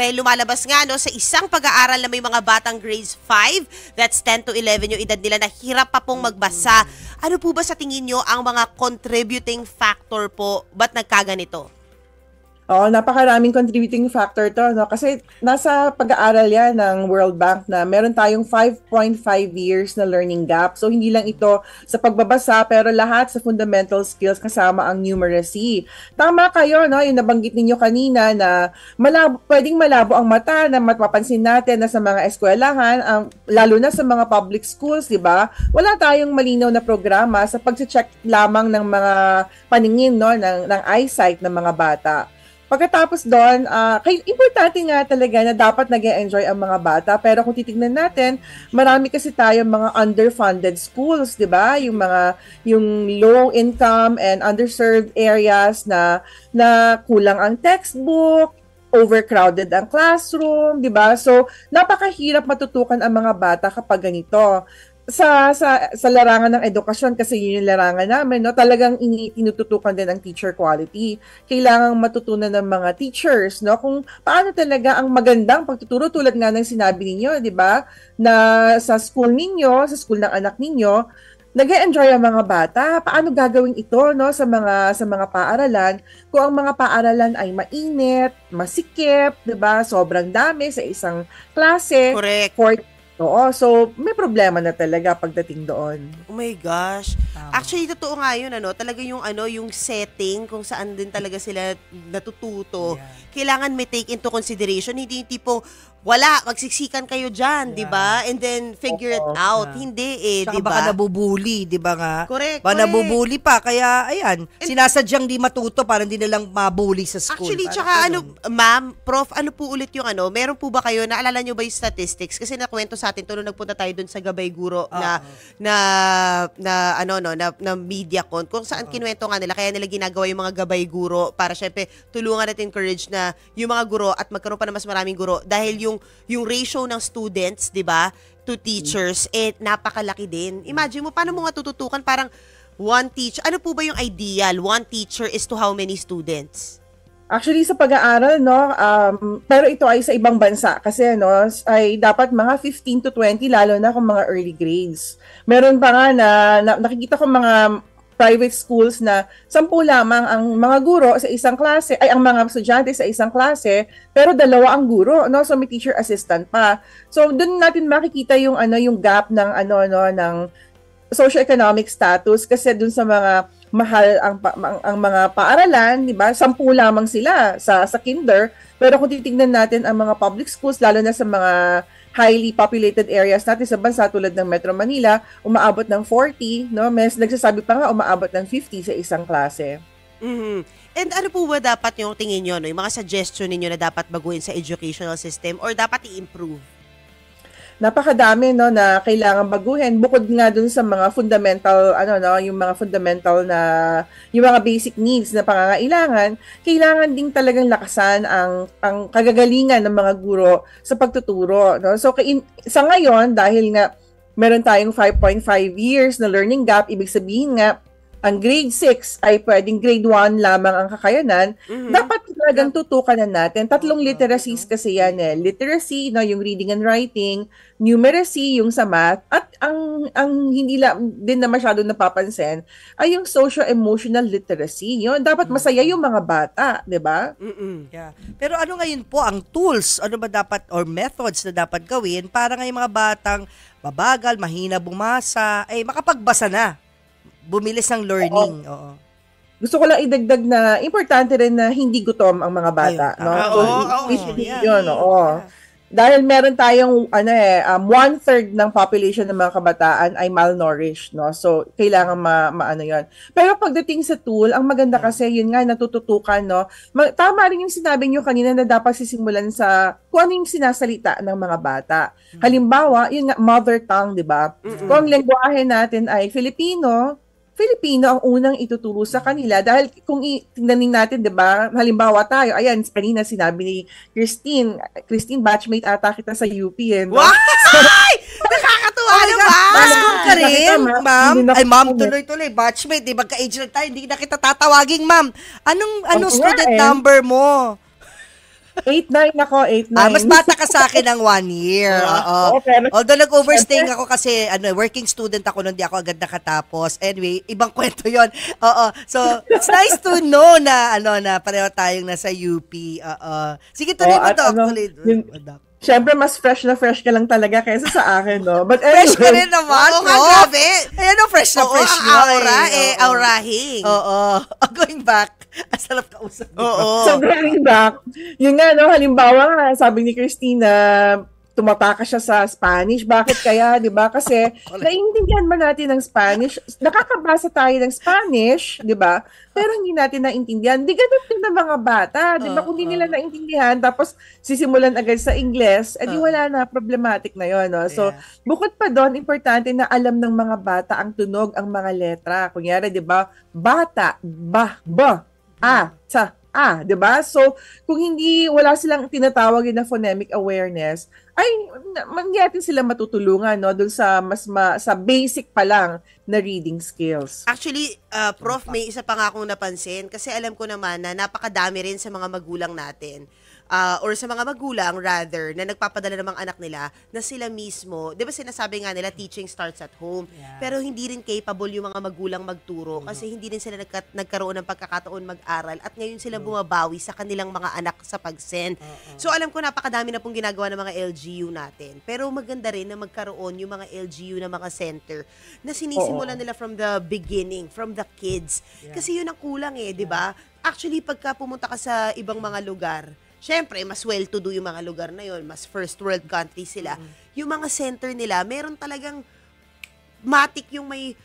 Dahil lumalabas nga no, sa isang pag-aaral na may mga batang grades 5, that's 10 to 11 yung edad nila, na hirap pa pong magbasa. Ano po ba sa tingin nyo ang mga contributing factor po? Ba't nagkaganito? Oo, napakaraming contributing factor to, no? Kasi nasa pag-aaral yan ng World Bank na meron tayong 5.5 years na learning gap. So, hindi lang ito sa pagbabasa, pero lahat sa fundamental skills kasama ang numeracy. Tama kayo, no? Yung nabanggit ninyo kanina na pwedeng malabo ang mata, na mapapansin natin na sa mga eskwelahan, lalo na sa mga public schools, di ba? Wala tayong malinaw na programa sa pag-check lamang ng mga paningin, no? ng eyesight ng mga bata. Pagkatapos doon, importante nga talaga na dapat nag-enjoy ang mga bata. Pero kung titignan natin, marami kasi tayong mga underfunded schools, di ba? Yung low income and underserved areas na kulang ang textbook, overcrowded ang classroom, di ba? So, napakahirap matutukan ang mga bata kapag ganito. Sa larangan ng edukasyon, kasi yun yung larangan namin, no, talagang tinututukan din ang teacher quality. Kailangang matutunan ng mga teachers, no, kung paano talaga ang magandang pagtuturo, tulad nga ng sinabi ninyo, di ba, na sa school ninyo, sa school ng anak ninyo, nag-e-enjoy ang mga bata. Paano gagawin ito, no, sa mga paaralan kung ang mga paaralan ay mainit, masikip, di ba, sobrang dami sa isang klase. Correct. Oo, so may problema na talaga pagdating doon. Oh my gosh. Actually, totoo nga yun, talaga yung setting kung saan din talaga sila natututo. Yeah. Kailangan may take into consideration. Hindi yung tipong, wala, magsiksikan kayo dyan, di ba? And then, figure it out. Yeah. Hindi di ba? Baka nabubuli, di ba nga? Correct. Baka nabubuli pa, kaya, ayan, sinasadyang di matuto para hindi na lang mabuli sa school. Actually, tsaka ma'am, prof, ano po ulit yung meron po ba kayo, naalala nyo ba yung statistics? Kasi nakwento sa atin, nung nagpunta tayo dun sa Gabay Guro na MediaCon, kung saan kinuwento nga nila, kaya nila ginagawa yung mga Gabay Guro para syempre tulungan at encourage na yung mga guro at magkaroon pa na mas maraming guro, dahil yung ratio ng students, 'di ba, to teachers napakalaki din. Imagine mo paano mo nga tututukan, parang one teacher. Ano po ba yung ideal? One teacher is to how many students? Actually, sa pag-aaral, no, pero ito ay sa ibang bansa kasi, no, ay dapat mga 15 to 20, lalo na kung mga early grades. Meron pa nga na nakikita ko mga private schools na 10 lamang ang mga guro sa isang klase, ay ang mga estudyante sa isang klase, pero 2 ang guro, no? So may teacher assistant pa. So doon natin makikita yung gap ng ng socioeconomic status, kasi doon sa mga mahal ang mga paaralan, di ba? 10 lamang sila sa kinder, pero kung titingnan natin ang mga public schools, lalo na sa mga highly populated areas natin sa bansa tulad ng Metro Manila, umaabot ng 40, no? May nagsasabi pa nga umaabot ng 50 sa isang klase. Mm-hmm. And ano po ba dapat yung tingin nyo, no? Yung mga suggestion ninyo na dapat baguhin sa educational system or dapat i-improve? Napakadami, no, na kailangan baguhin, bukod nga dun sa mga fundamental yung mga fundamental na yung mga basic needs na pangangailangan. Kailangan ding talagang lakasan ang kagagalingan ng mga guro sa pagtuturo, no? So sa ngayon, dahil nga meron tayong 5.5 years na learning gap, ibig sabihin nga ang grade 6 ay pwedeng grade 1 lamang ang kakayanan, dapat talagang tutukan na natin. 3 literacies kasi yan eh. Literacy, no, yung reading and writing, numeracy, yung sa math, at ang hindi din na masyado napapansin ay yung socio-emotional literacy. Yun, dapat masaya yung mga bata, di ba? Yeah. Pero ano ngayon po ang tools? Ano ba dapat or methods na dapat gawin para ngayong mga batang babagal, mahina bumasa, ay makapagbasa na? Bumilis ng learning. Oo. Gusto ko lang idagdag na importante rin na hindi gutom ang mga bata, no? Yun, oo. Dahil meron tayong 1/3 ng population ng mga kabataan ay malnourished, no? So kailangan maano 'yon. Pero pagdating sa tool, ang maganda kasi yun nga natututukan, no? Tama rin yung sinabi niyo kanina na dapat sisimulan sa kung ano yung sinasalita ng mga bata. Halimbawa, yun nga, mother tongue, 'di ba? Kung ang lengguwahe natin ay Filipino ang unang ituturo sa kanila, dahil kung tingnan natin, 'di ba? Halimbawa tayo, ayan, kanina sinabi ni Christine, batchmate ata kita sa UP no? Why? Nakakatuwa naman! School ka rin, ma'am? Ay, ma'am, tuloy-tuloy, batchmate, di magka-age lang tayo, hindi na kita tatawaging, ma'am. Anong student number mo? 8-9 ako, 8-9. Mas bata ka sa akin ng 1 year. Oo. pero Although nag-overstay ako kasi working student ako nung di ako agad nakatapos. Anyway, ibang kwento yon. Oo. So, it's nice to know na na pareho tayong nasa UP. Oo. Sige, tuloy mo, Doc. Doc. Siyempre, mas fresh ka lang talaga kaysa sa akin, no? But Fresh ka anyway, rin naman, Oo, no? grabe. Ayan, fresh na Oo, fresh ang nyo. aura, Oo. aurahing. Oo. Going back, ang sarap kausap. Oo. so going back, yun nga, no, halimbawa nga, sabi ni Christina, tumataka siya sa Spanish. Bakit kaya, di ba? Kasi naiintindihan man natin ng Spanish. Nakakabasa tayo ng Spanish, di ba? Pero hindi natin naintindihan. Di ganun din ng mga bata. Di ba? Kung hindi nila naintindihan, tapos sisimulan agad sa Ingles, edi wala na, problematic na yun. No? So, bukod pa doon, importante na alam ng mga bata ang tunog, ang mga letra. Kunyari, di ba? Bata, ba, a, sa, 'di ba? So, kung wala silang tinatawag na phonemic awareness, ay hindi natin sila matutulungan, no, doon sa sa basic pa lang na reading skills. Actually, Prof, may isa pa nga akong napansin kasi alam ko naman na napakadami rin sa mga magulang natin. Or sa mga magulang, rather, na nagpapadala ng mga anak nila na sila mismo, di ba sinasabi nga nila, teaching starts at home. Yeah. Pero hindi rin capable yung mga magulang magturo kasi hindi rin sila nagkaroon ng pagkakataon mag-aral at ngayon sila bumabawi sa kanilang mga anak sa pag-send. So alam ko napakadami na pong ginagawa ng mga LGU natin. Pero maganda rin na magkaroon yung mga LGU na mga center na sinisimulan nila from the beginning, from the kids. Yeah. Kasi yun ang kulang di ba? Actually, pagka pumunta ka sa ibang mga lugar, syempre, mas well-to-do yung mga lugar na yon, mas first world country sila. Yung mga center nila, meron talagang matik yung may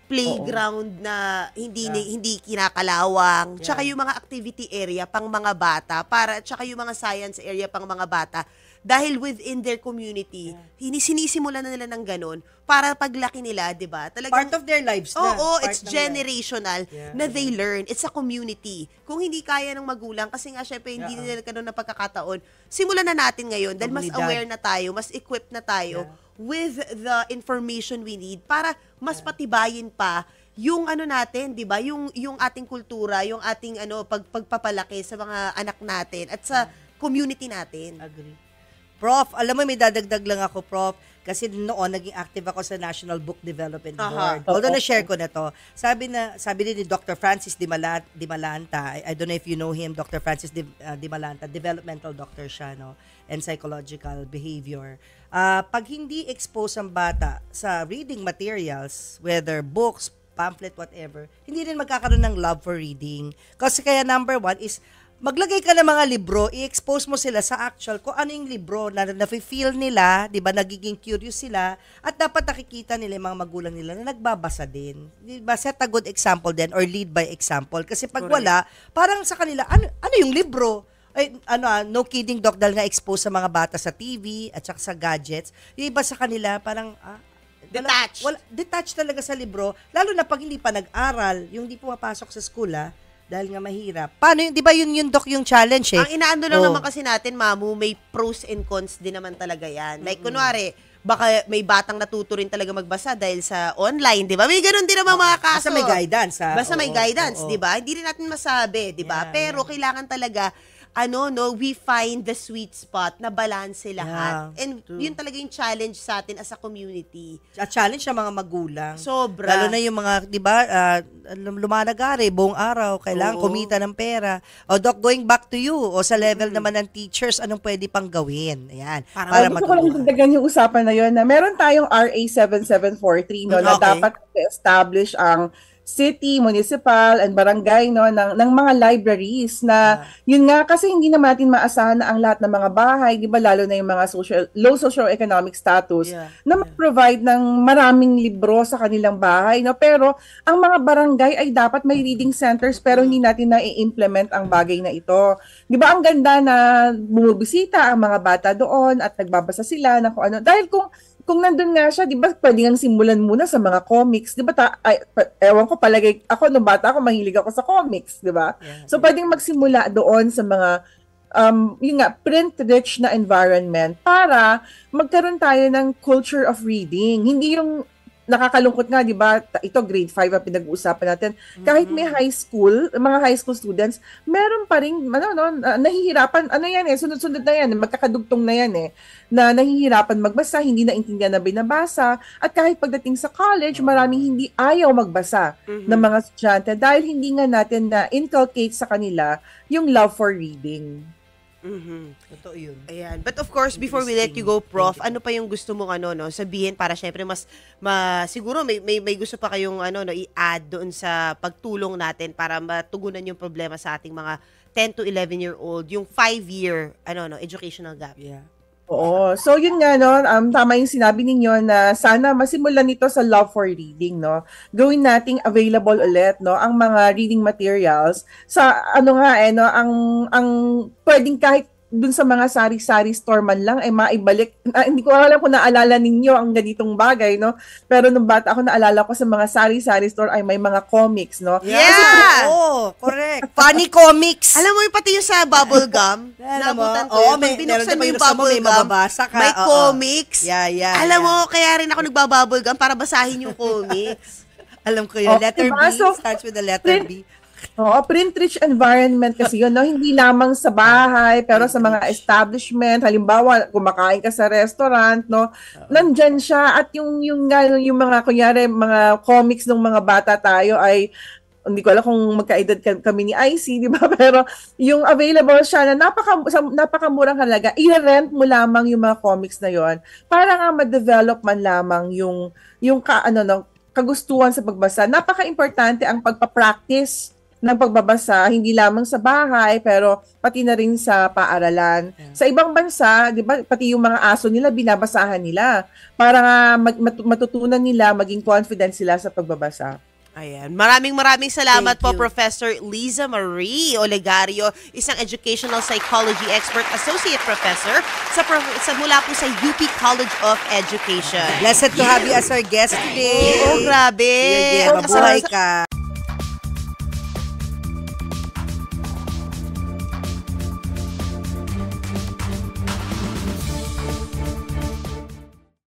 playground na hindi kinakalawang. Tsaka yung mga activity area pang mga bata, tsaka yung mga science area pang mga bata. Dahil within their community, sinisimulan na nila ng ganun para paglaki nila, 'di ba? Talagang Part of their lives na. Oo, Part it's ng generational na they learn. It's a community. Kung hindi kaya ng magulang, kasi nga syempre hindi nila kanon na pagkakataon, simulan na natin ngayon dahil mas Komunidad. aware na tayo, mas equipped na tayo with the information we need para mas patibayin pa yung natin, 'di ba? Yung ating kultura, yung ating pagpapalaki sa mga anak natin at sa community natin. Agree. Prof, alam mo, may dadagdag lang ako, Prof, kasi noon naging active ako sa National Book Development Board. Although na-share ko na to, sabi din ni Dr. Francis Di Malanta, I don't know if you know him, Dr. Francis Di Malanta, developmental doctor siya, no, and psychological behavior. Pag hindi expose ang bata sa reading materials, whether books, pamphlet, whatever, hindi rin magkakaroon ng love for reading. Kasi kaya number 1 is, maglagay ka ng mga libro, i-expose mo sila sa actual kung ano yung libro na nafe-feel nila, 'di ba? Nagiging curious sila at dapat nakikita nila yung mga magulang nila na nagbabasa din. 'Di ba? Set a good example din or lead by example kasi pag wala, parang sa kanila ano yung libro? Ay, no kidding, Doc, dahil nga expose sa mga bata sa TV at saka sa gadgets. Yung iba sa kanila parang detached talaga sa libro, lalo na pag hindi pa nag-aral, yung hindi pumapasok sa school, dahil nga mahirap. Paano yun? Di ba yun Doc, yung challenge eh? Ang inaano lang naman kasi natin, Mamu, may pros and cons din naman talaga yan. Like, kunwari, baka may batang natuto rin talaga magbasa dahil sa online, di ba? May ganun din naman mga kaso. Basta may guidance, Basta may guidance, di ba? Hindi rin natin masabi, di ba? Pero kailangan talaga, we find the sweet spot na balance lahat. And yun talaga yung challenge sa atin as a community. At challenge ng mga magulang. Sobra. Lalo na yung mga, di ba, lumalagari, buong araw, kailangan kumita ng pera. O Doc, going back to you, o sa level naman ng teachers, anong pwede pang gawin? Ayan. Para gusto ko lang dagdagan yung usapan na yun na meron tayong RA 7743 na dapat establish ang city, municipal, and barangay ng mga libraries na yun nga kasi hindi naman natin maasahan na ang lahat ng mga bahay, di ba, lalo na yung mga low socio-economic status na mag-provide ng maraming libro sa kanilang bahay, pero ang mga barangay ay dapat may reading centers pero hindi natin na-implement ang bagay na ito. Di ba ang ganda na bumubisita ang mga bata doon at nagbabasa sila ng kung ano, dahil kung nandun nga siya, di ba, pwede nga simulan muna sa mga comics, di ba, ewan ko, palagay, ako nung bata ako, mahilig ako sa comics, di ba? So, pwedeng magsimula doon sa mga, yun nga, print-rich na environment para magkaroon tayo ng culture of reading. Hindi yung nakakalungkot nga, di ba? Ito, grade 5 ang pinag-uusapan natin. Kahit may high school, mga high school students, meron pa rin, nahihirapan, yan sunod-sunod na yan, magkakadugtong na yan na nahihirapan magbasa, hindi naintindihan na binabasa, at kahit pagdating sa college, maraming hindi ayaw magbasa ng mga estudyante dahil hindi nga natin na inculcate sa kanila yung love for reading. Totoo yun. Ayan. But of course, before we let you go, Prof, ano pa yung gusto mong sabihin para syempre siguro may gusto pa kayong i-add doon sa pagtulong natin para matugunan yung problema sa ating mga 10 to 11-year-old, yung 5-year educational gap. Yeah. Oo. So yun nga tama yung sinabi ninyo na sana masimulan nito sa love for reading, no. Gawin nating available ulit, no, ang mga reading materials sa ang pwedeng kahit dun sa mga sari-sari store man lang ay maibalik. Hindi ko alam kung naalala ninyo ang ganitong bagay, no. Pero nung bata ako, naalala ko sa mga sari-sari store ay may mga comics, no. Yeah! Correct. Funny comics. Alam mo yung pati yung sa bubble gum, naabutan ko yun. Pag binuksan mo yung bubble gum, mababasa ka. may comics. Yeah. Alam mo, kaya rin ako nagbabubble gum para basahin yung comics. Alam ko yun. Letter diba? B, So, starts with the letter B. Oo, print-rich environment kasi yun, no? Hindi lamang sa bahay, pero sa mga establishment, halimbawa, kumakain ka sa restaurant, no? Nandyan siya, at yung mga, kunyari, mga comics ng mga bata tayo ay, hindi ko alam kung magkaedad kami ni IC, di ba? Pero yung available siya na napakamurang halaga, i-rent mo lamang yung mga comics na yon para nga ma-develop man lamang yung kagustuhan sa pagbasa. Napaka-importante ang pagpa-practice ng pagbabasa, hindi lamang sa bahay, pero pati na rin sa paaralan. Yeah. Sa ibang bansa, di ba, pati yung mga aso nila, binabasahan nila para nga matutunan nila, maging confident sila sa pagbabasa. Ayan. Maraming salamat Thank po, you. Professor Liza Marie Olegario, isang educational psychology expert, associate professor mula po sa UP College of Education. Blessed to have you as our guest today. Oo, grabe. Yeah, mabuhay ka.